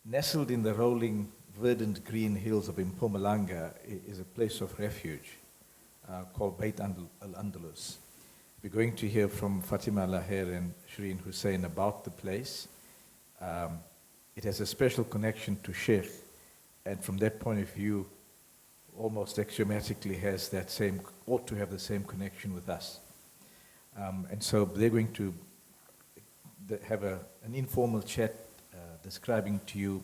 Nestled in the rolling, verdant green hills of Mpumalanga is a place of refuge called Bayt al-Andalus. We're going to hear from Fatima and Shireen Husain about the place. It has a special connection to Sheikh, and from that point of view, almost axiomatically ought to have the same connection with us. And so they're going to have an informal chat describing to you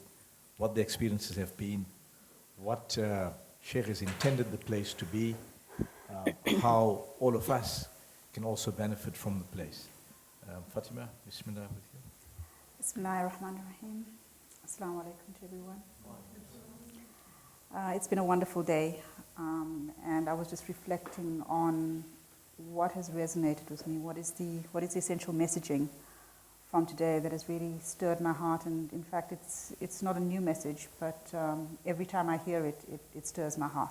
what the experiences have been, what Sheikh has intended the place to be, how all of us can also benefit from the place. Fatima, Bismillah with you. Bismillahir Rahmanir Rahim. Assalamu alaikum to everyone. It's been a wonderful day, and I was just reflecting on what has resonated with me. What is the essential messaging from today that has really stirred my heart? And in fact, it's not a new message, but every time I hear it, it stirs my heart.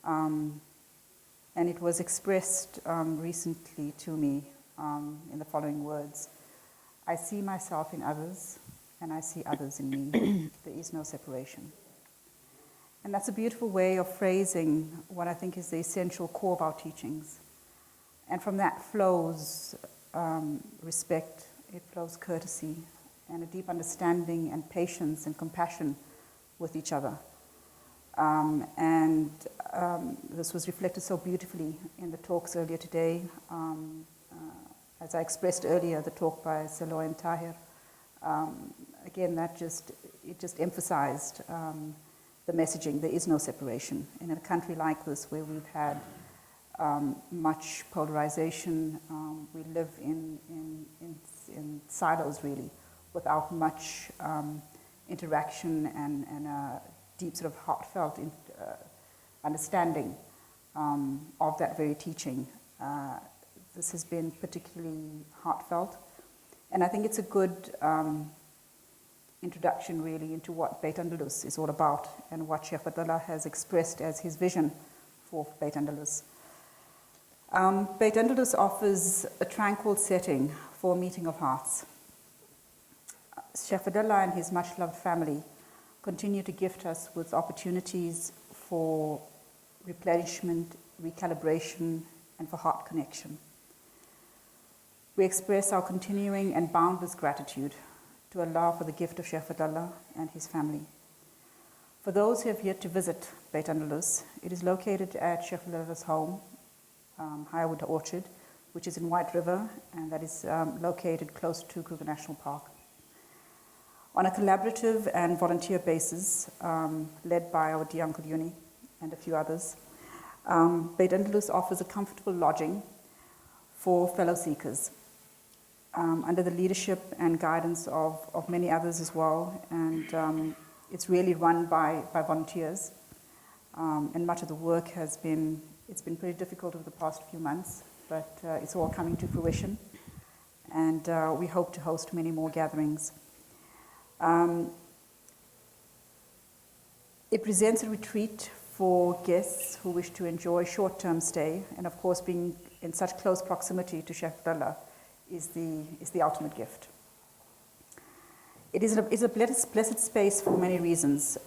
And it was expressed recently to me in the following words: I see myself in others, and I see others in me. There is no separation. And that's a beautiful way of phrasing what I think is the essential core of our teachings. And from that flows respect, it flows courtesy, and a deep understanding and patience and compassion with each other. This was reflected so beautifully in the talks earlier today. As I expressed earlier, the talk by Saloy and Tahir, again, it just emphasized the messaging. There is no separation. And in a country like this, where we've had much polarization, we live in silos, really, without much interaction and a deep sort of heartfelt understanding of that very teaching. This has been particularly heartfelt, and I think it's a good introduction really into what Bayt Andalus is all about and what Sheikh Abdullah has expressed as his vision for Bayt Andalus. Bayt Andalus offers a tranquil setting for a meeting of hearts. Sheikh Abdullah and his much-loved family continue to gift us with opportunities for replenishment, recalibration, and for heart connection. We express our continuing and boundless gratitude to Allah for the gift of Sheikh Abdullah and his family. For those who have yet to visit Bayt Andalus, it is located at Sheikh Abdullah's home, Highwood Orchard, which is in White River, and that is located close to Kruger National Park. On a collaborative and volunteer basis, led by our dear Uncle Uni and a few others, Bayt Andalus offers a comfortable lodging for fellow seekers, under the leadership and guidance of many others as well, and it's really run by volunteers, and much of the work it's been pretty difficult over the past few months, but it's all coming to fruition, and we hope to host many more gatherings. It presents a retreat for guests who wish to enjoy short-term stay, and of course being in such close proximity to Sheikh Abdullah is the ultimate gift. It is a blessed space for many reasons.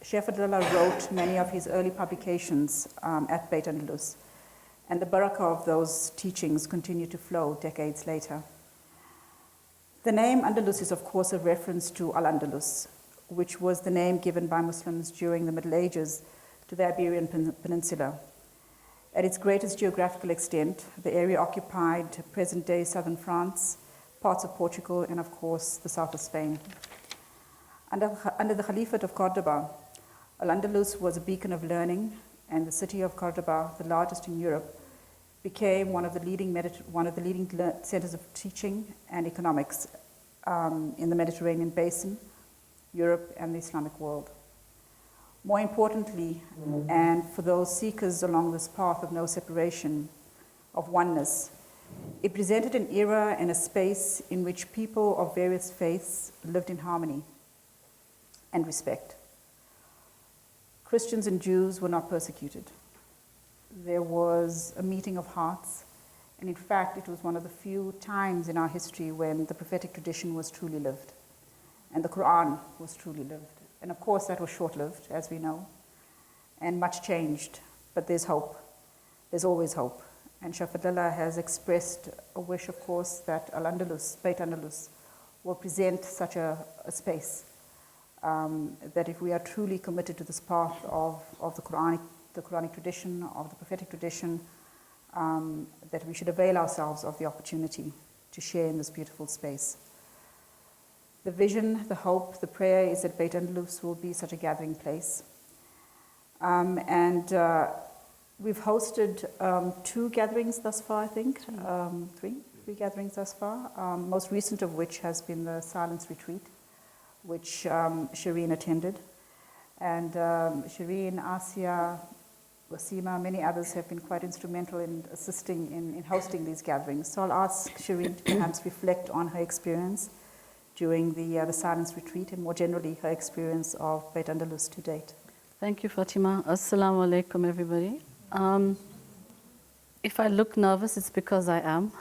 Sheikh Abdullah wrote many of his early publications at Bayt Andalus, and the barakah of those teachings continue to flow decades later. The name Andalus is of course a reference to al-Andalus, which was the name given by Muslims during the Middle Ages to the Iberian Peninsula. At its greatest geographical extent, the area occupied present-day southern France, parts of Portugal, and of course the south of Spain. Under the Caliphate of Cordoba, al-Andalus was a beacon of learning, and the city of Cordoba, the largest in Europe, became one of the leading centers of teaching and economics in the Mediterranean basin, Europe, and the Islamic world. More importantly, and for those seekers along this path of no separation, of oneness, it presented an era and a space in which people of various faiths lived in harmony and respect. Christians and Jews were not persecuted. There was a meeting of hearts, and in fact, it was one of the few times in our history when the prophetic tradition was truly lived. and the Quran was truly lived. And of course, that was short-lived, as we know, and much changed. But there's hope. There's always hope. And Sheikh Abdullah has expressed a wish, of course, that al-Andalus, Bayt Andalus, will present such a space that if we are truly committed to this path of the Quranic tradition, of the prophetic tradition, that we should avail ourselves of the opportunity to share in this beautiful space. The vision, the hope, the prayer is that Bayt Andalus will be such a gathering place. We've hosted 2 gatherings thus far, I think. 3 gatherings thus far. Most recent of which has been the Silence Retreat, which Shireen attended. And Shireen, Asia, Wasima, many others have been quite instrumental in assisting in hosting these gatherings. So I'll ask Shireen to perhaps reflect on her experience during the Silence Retreat and more generally her experience of Bayt Andalus to date. Thank you, Fatima. Assalamu alaikum, everybody. If I look nervous, it's because I am.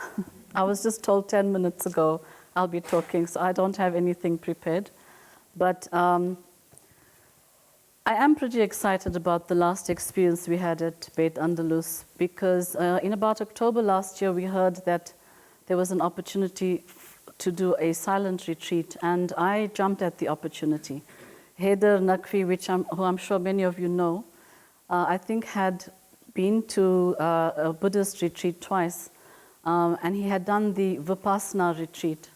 I was just told 10 minutes ago I'll be talking, so I don't have anything prepared. But I am pretty excited about the last experience we had at Bayt Andalus because in about October last year, we heard that there was an opportunity to do a silent retreat, and I jumped at the opportunity. Haider Naqvi, who I'm sure many of you know, I think had been to a Buddhist retreat twice, and he had done the Vipassana retreat,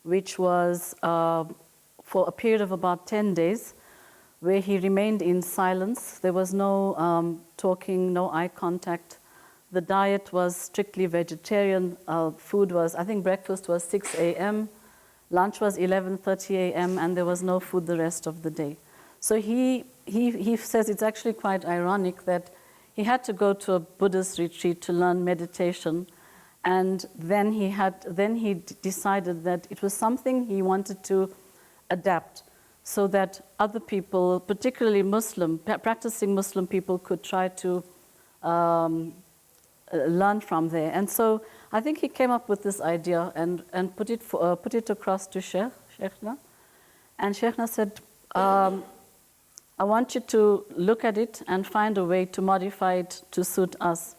which was for a period of about 10 days, where he remained in silence. There was no talking, no eye contact. The diet was strictly vegetarian. Food was, I think breakfast was 6 a.m., lunch was 11:30 a.m., and there was no food the rest of the day. So he says it's actually quite ironic that he had to go to a Buddhist retreat to learn meditation, and then he decided that it was something he wanted to adapt so that other people, particularly practicing Muslim people, could try to learn from there. And so I think he came up with this idea and put it across to Sheikhna. And Sheikhna said, I want you to look at it and find a way to modify it to suit us.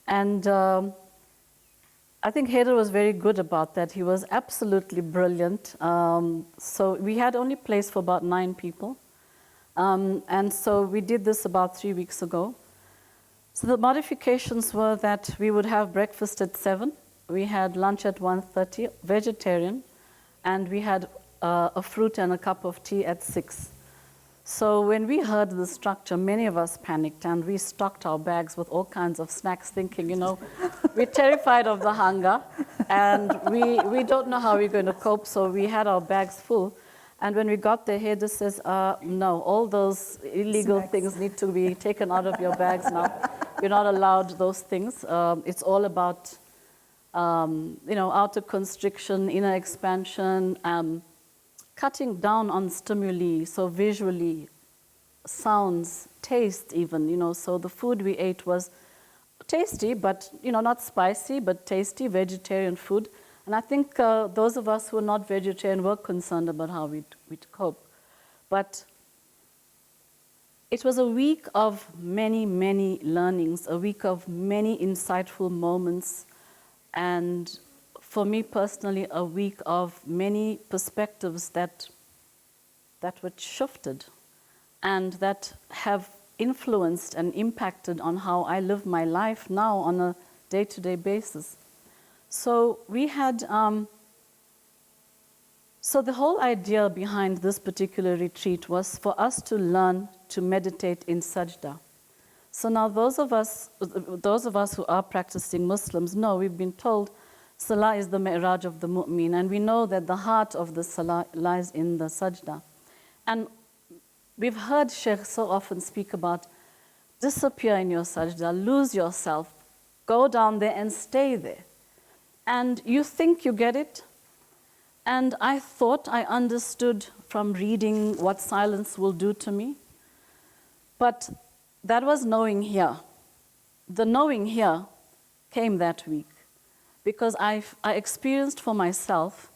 And I think Haider was very good about that. He was absolutely brilliant. So we had only place for about 9 people. And so we did this about 3 weeks ago. So the modifications were that we would have breakfast at 7. We had lunch at 1:30, vegetarian. And we had a fruit and a cup of tea at 6. So when we heard the structure, many of us panicked and we stocked our bags with all kinds of snacks thinking, we're terrified of the hunger and we don't know how we're going to cope, so we had our bags full. And when we got there, Haider says, no, all those illegal things need to be taken out of your bags now. You're not allowed those things. It's all about, outer constriction, inner expansion, cutting down on stimuli, so visually, sounds, taste even, so the food we ate was tasty, but, not spicy, but tasty, vegetarian food. And I think those of us who are not vegetarian were concerned about how we'd cope. But it was a week of many, many learnings, a week of many insightful moments, and for me personally, a week of many perspectives that were shifted and that have influenced and impacted on how I live my life now on a day-to-day basis. So we had, so the whole idea behind this particular retreat was for us to learn to meditate in sajda. So now those of us who are practicing Muslims know, we've been told Salah is the mi'raj of the mu'min, and we know that the heart of the salah lies in the sajda. And we've heard Sheikh so often speak about disappear in your sajda, lose yourself, go down there and stay there. And you think you get it, and I thought I understood from reading what silence will do to me, but that was knowing here. The knowing here came that week, because I experienced for myself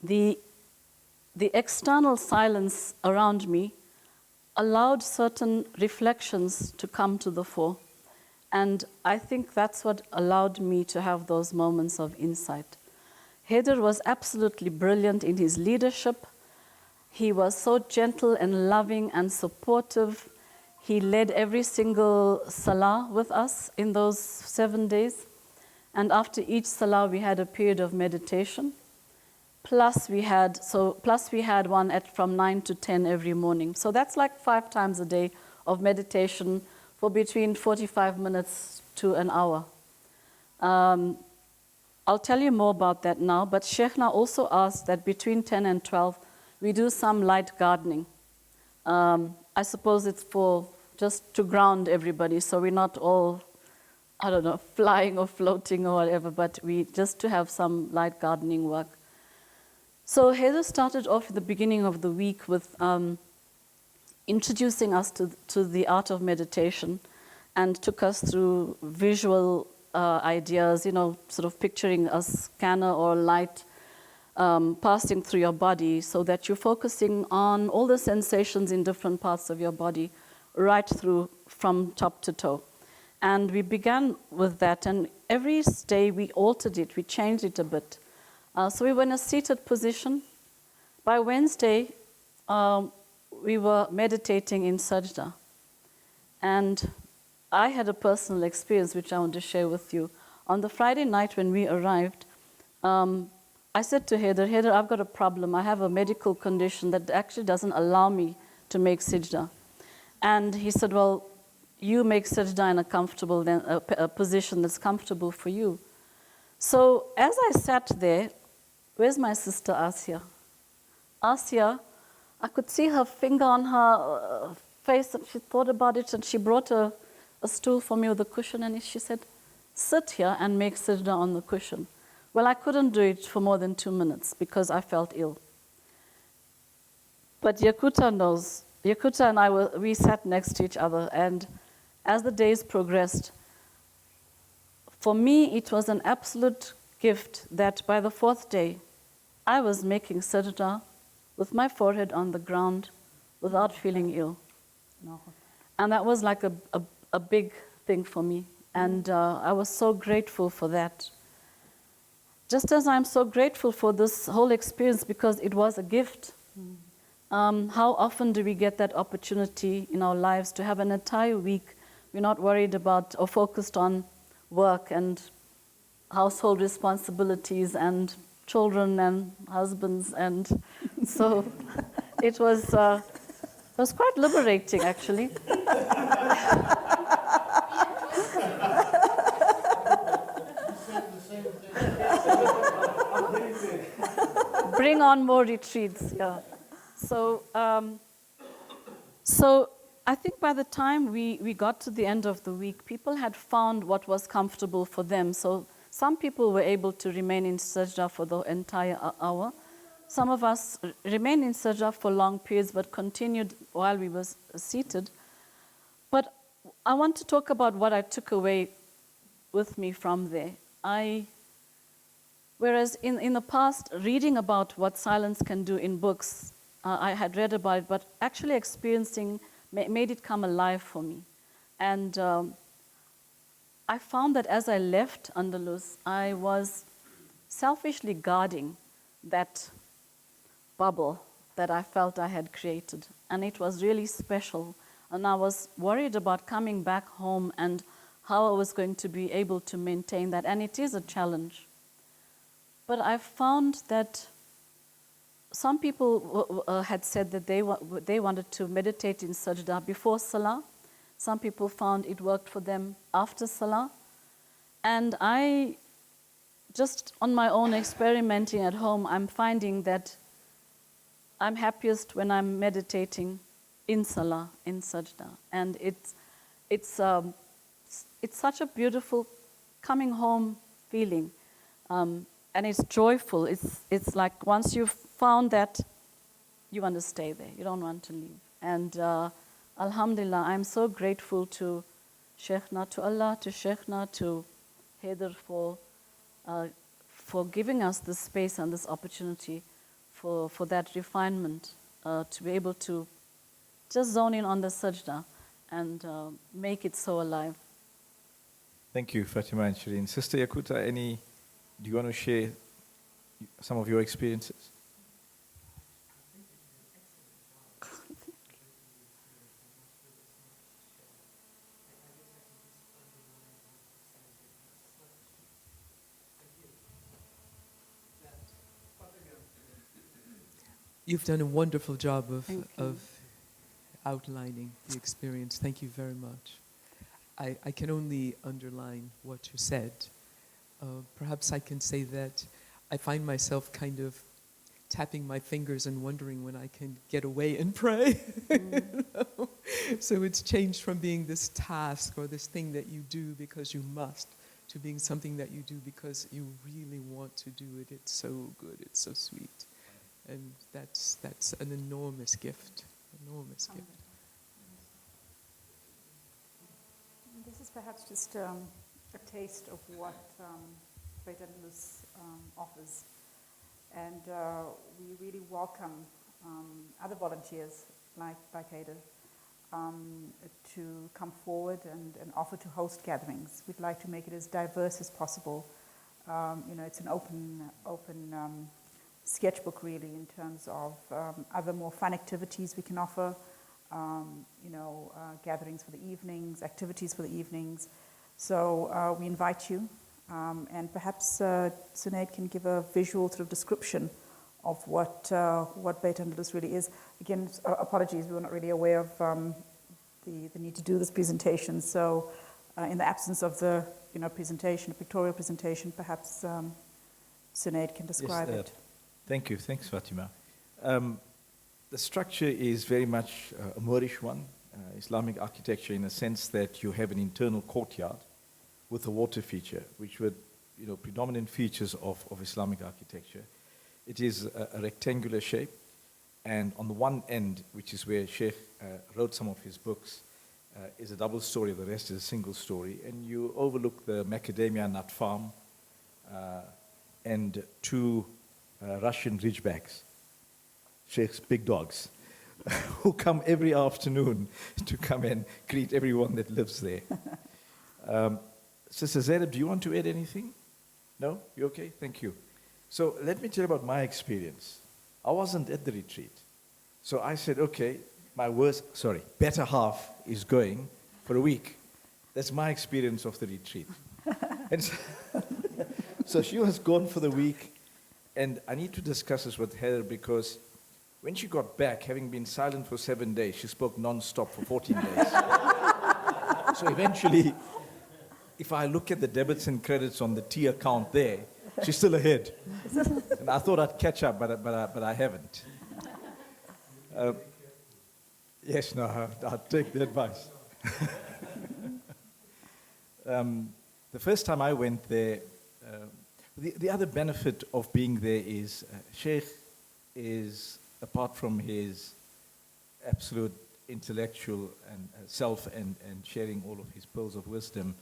the the external silence around me allowed certain reflections to come to the fore. And I think that's what allowed me to have those moments of insight. Haider was absolutely brilliant in his leadership. He was so gentle and loving and supportive. He led every single salah with us in those 7 days. And after each salah, we had a period of meditation. Plus we had one from 9 to 10 every morning. So that's like 5 times a day of meditation for between 45 minutes to an hour. I'll tell you more about that now, but Sheikhna also asked that between 10 and 12, we do some light gardening. I suppose it's for just to ground everybody, so we're not all, I don't know, flying or floating or whatever, but we just to have some light gardening work. So Haider started off at the beginning of the week with introducing us to the art of meditation and took us through visual ideas, sort of picturing a scanner or light passing through your body so that you're focusing on all the sensations in different parts of your body right through from top to toe. And we began with that, and every day we altered it, we changed it a bit. So we were in a seated position. By Wednesday, we were meditating in sajda. And I had a personal experience which I want to share with you. On the Friday night when we arrived, I said to Haider, I've got a problem. I have a medical condition that actually doesn't allow me to make sajda. And he said, well, you make sajda in a comfortable a position that's comfortable for you. So as I sat there, where's my sister Asya? Asya, I could see her finger on her face, and she thought about it, and she brought a stool for me with a cushion, and she said, sit here and make sajda on the cushion. Well, I couldn't do it for more than 2 minutes because I felt ill. But Yakuta knows. Yakuta and I, we sat next to each other, and as the days progressed, for me it was an absolute gift that by the 4th day, I was making sajda with my forehead on the ground without feeling ill. No. And that was like a big thing for me. And I was so grateful for that. Just as I'm so grateful for this whole experience because it was a gift. How often do we get that opportunity in our lives to have an entire week we're not worried about or focused on work and household responsibilities and children and husbands, and so it was quite liberating, actually. Bring on more retreats, yeah. So I think by the time we got to the end of the week, people had found what was comfortable for them. So some people were able to remain in sajda for the entire hour. Some of us remained in sajda for long periods but continued while we were seated. But I want to talk about what I took away with me from there. Whereas in the past, reading about what silence can do in books, I had read about it, but actually experiencing made it come alive for me. And I found that as I left Andalus, I was selfishly guarding that bubble that I felt I had created. And it was really special. And I was worried about coming back home and how I was going to be able to maintain that. And it is a challenge. But I found that some people had said that they wanted to meditate in sajda before salah. Some people found it worked for them after salah. And I, just on my own experimenting at home, I'm finding that I'm happiest when I'm meditating in salah, in sajda. And it's such a beautiful coming home feeling. And it's joyful. It's like once you've found that, you want to stay there. You don't want to leave. And alhamdulillah, I'm so grateful to Sheikhna, to Allah, to Sheikhna, to Haider for giving us this space and this opportunity for that refinement, to be able to just zone in on the sajda and make it so alive. Thank you, Fatima and Shireen. Sister Yakuta, do you want to share some of your experiences? You've done a wonderful job Thank you. of outlining the experience. Thank you very much. I can only underline what you said. Perhaps I can say that I find myself kind of tapping my fingers and wondering when I can get away and pray. You know? So it's changed from being this task or this thing that you do because you must to being something that you do because you really want to do it. It's so good. It's so sweet. And that's an enormous gift. Enormous gift. This is perhaps just a taste of what Bayt al-Andalus offers. And we really welcome other volunteers like Hader to come forward and offer to host gatherings. We'd like to make it as diverse as possible. It's an open sketchbook really in terms of other more fun activities we can offer, gatherings for the evenings, activities for the evenings. So we invite you, and perhaps Sunaid can give a visual sort of description of what Bayt al-Andalus really is. Again, apologies, we were not really aware of the need to do this presentation. So in the absence of the presentation, a pictorial presentation, perhaps Sunaid can describe it. Thank you. Thanks, Fatima. The structure is very much a Moorish one, Islamic architecture in a sense that you have an internal courtyard with a water feature, which were predominant features of Islamic architecture. It is a rectangular shape, and on the one end, which is where Sheikh wrote some of his books, is a double story, the rest is a single story, and you overlook the macadamia nut farm and two Russian ridgebacks, Sheikh's big dogs, who come every afternoon to come and greet everyone that lives there. Sister Zainab, do you want to add anything? No? You okay? Thank you. So let me tell you about my experience. I wasn't at the retreat. So I said, okay, better half is going for a week. That's my experience of the retreat. And so she was gone for the week. And I need to discuss this with Heather because when she got back, having been silent for 7 days, she spoke non-stop for 14 days. So eventually, if I look at the debits and credits on the T account there, she's still ahead. And I thought I'd catch up, but I haven't. Yes, no, I'll take the advice. The first time I went there, the other benefit of being there is Sheikh is, apart from his absolute intellectual and self and sharing all of his pearls of wisdom,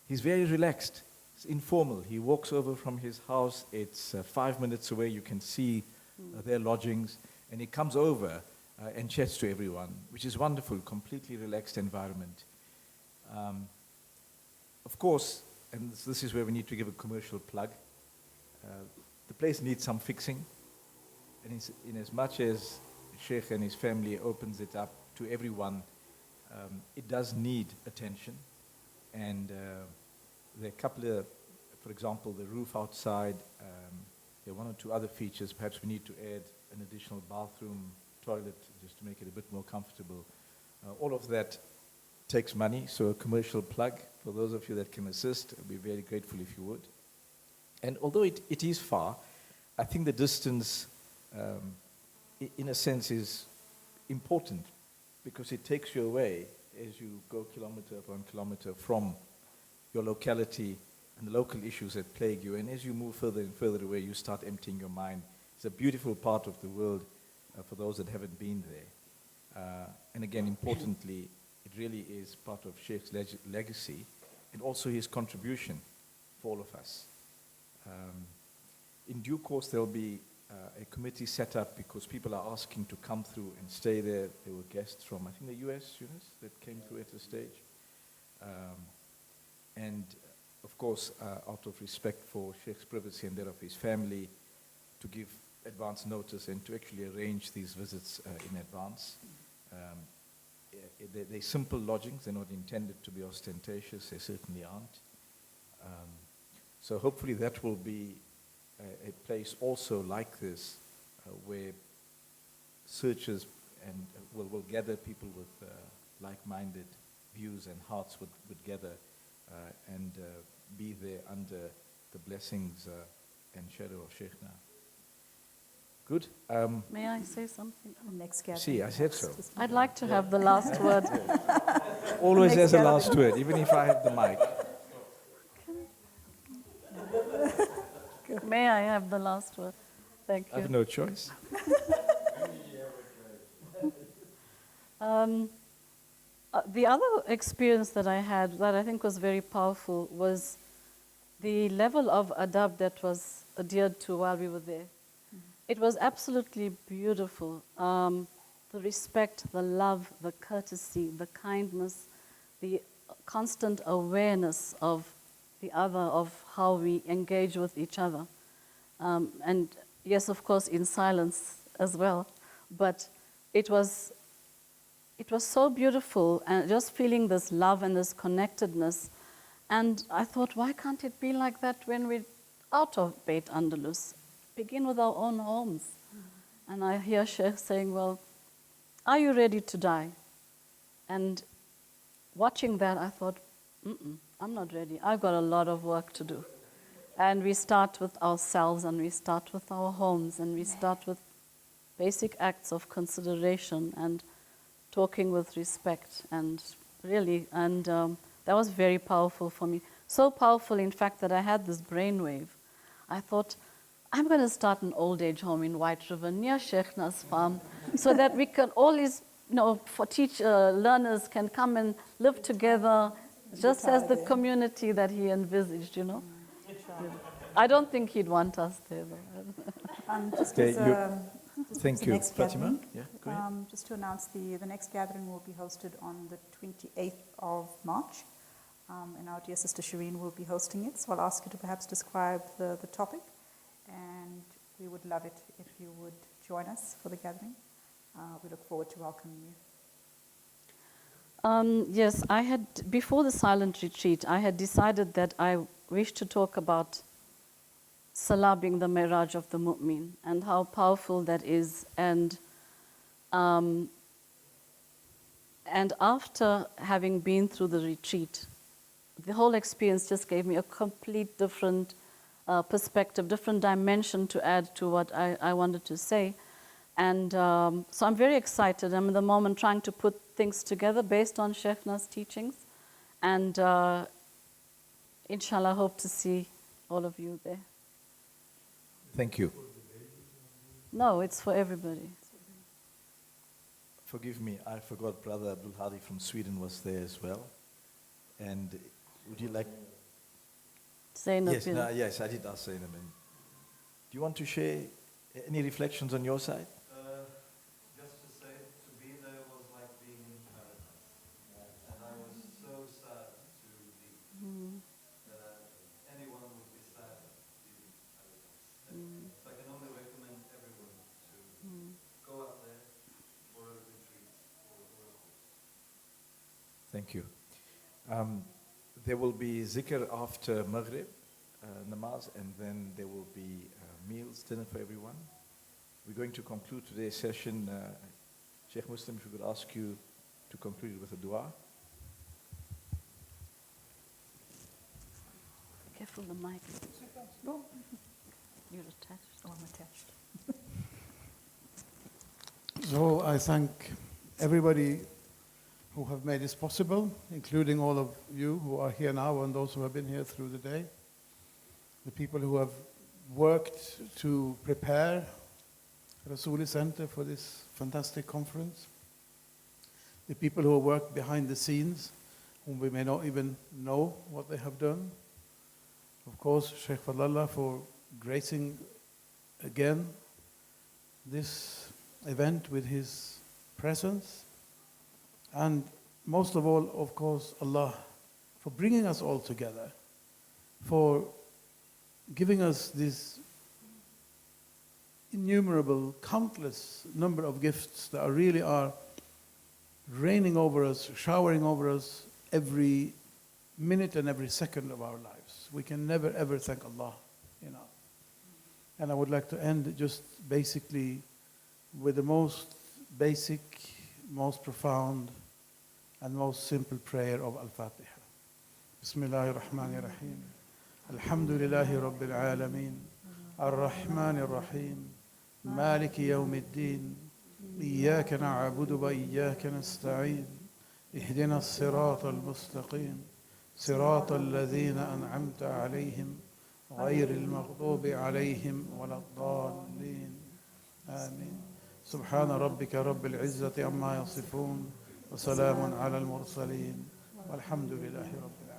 he's very relaxed. It's informal. He walks over from his house. It's 5 minutes away. You can see their lodgings. And he comes over and chats to everyone, which is wonderful, completely relaxed environment. Of course, and this is where we need to give a commercial plug, the place needs some fixing. And in as much as Sheikh and his family opens it up to everyone, it does need attention. And there are a couple of, for example, the roof outside, there are one or two other features. Perhaps we need to add an additional bathroom, toilet, just to make it a bit more comfortable. All of that takes money, so a commercial plug for those of you that can assist. I'd be very grateful if you would. And although it is far, I think the distance, in a sense, is important because it takes you away as you go kilometer upon kilometer from your locality and the local issues that plague you. And as you move further and further away, you start emptying your mind. It's a beautiful part of the world for those that haven't been there. And again, importantly, it really is part of Sheikh's legacy and also his contribution for all of us. In due course, there'll be a committee set up because people are asking to come through and stay there. There were guests from, I think, the US, Eunice, that came through at the stage. And of course, out of respect for Sheikh's privacy and that of his family, to give advance notice and to actually arrange these visits in advance. They're simple lodgings. They're not intended to be ostentatious. They certainly aren't. So hopefully that will be a place also like this where searchers and will gather people with like-minded views and hearts would gather and be there under the blessings and shadow of Sheikhna. Good. May I say something? The next gathering. See, I said so. I'd like to have the last word. Always Next has a gathering. last word, even if I have the mic. May I have the last word? Thank I have you. no choice. The other experience that I had that I think was very powerful was the level of adab that was adhered to while we were there. It was absolutely beautiful. The respect, the love, the courtesy, the kindness, the constant awareness of the other, of how we engage with each other. And yes, of course, in silence as well. But it was so beautiful, and just feeling this love and this connectedness. And I thought, why can't it be like that when we're out of Bayt Andalus? Begin with our own homes. And I hear Sheikh saying, well, are you ready to die? And watching that, I thought, I'm not ready. I've got a lot of work to do. And we start with ourselves, and we start with our homes, and we start with basic acts of consideration and talking with respect, and really, and that was very powerful for me. So powerful, in fact, that I had this brainwave. I thought, I'm going to start an old age home in White River near Sheikhna's farm, so that we can always, for learners can come and live together, just as the community that he envisaged, I don't think he'd want us there, though. Just Okay, as Thank the you. next Fatima? gathering, Yeah, go ahead. just to announce the next gathering will be hosted on the 28th of March, and our dear sister Shireen will be hosting it. So I'll ask you to perhaps describe the topic, and we would love it if you would join us for the gathering. We look forward to welcoming you. Yes, before the silent retreat, I had decided that I wish to talk about Salah being the Miraj of the Mu'min and how powerful that is. And after having been through the retreat, the whole experience just gave me a complete different perspective, different dimension to add to what I wanted to say. And so I'm very excited. I'm at the moment trying to put things together based on Sheikhna's teachings. And inshallah, hope to see all of you there. Thank you. No, it's for everybody. Forgive me, I forgot Brother Abdul Hadi from Sweden was there as well. And would you like... Zainab, Yes, I did ask Zainab. Do you want to share any reflections on your side? Just to say, to be there was like being in paradise. And I was so sad to leave. Anyone would be sad leaving paradise. So I can only recommend everyone to go out there for a retreat or a course. Thank you. There will be zikr after Maghrib, namaz, and then there will be meals, dinner for everyone. We're going to conclude today's session. Sheikh Muslim, if we could ask you to conclude with a dua. Careful the mic. No. You're attached. Oh, I'm attached. So I thank everybody who have made this possible, including all of you who are here now and those who have been here through the day. The people who have worked to prepare Rasooli Center for this fantastic conference. The people who have worked behind the scenes, whom we may not even know what they have done. Of course, Sheikh Fadlallah for gracing again this event with His presence. And most of all, of course, Allah for bringing us all together, for giving us this innumerable, countless number of gifts that really are raining over us, showering over us every minute and every second of our lives. We can never ever thank Allah enough. And I would like to end just basically with the most basic, most profound, and most simple prayer of Al-Fatiha. Bismillahir Rahmanir Rahim. Alhamdulillahi Rabbil Alameen. Ar-Rahmanir Rahim. Maliki Yawmiddin. إياك نعبد وإياك نستعين اهدنا الصراط المستقيم صراط الذين أنعمت عليهم غير المغضوب عليهم ولا الضالين آمين سبحان ربك رب العزة عما يصفون وسلام على المرسلين والحمد لله رب العالمين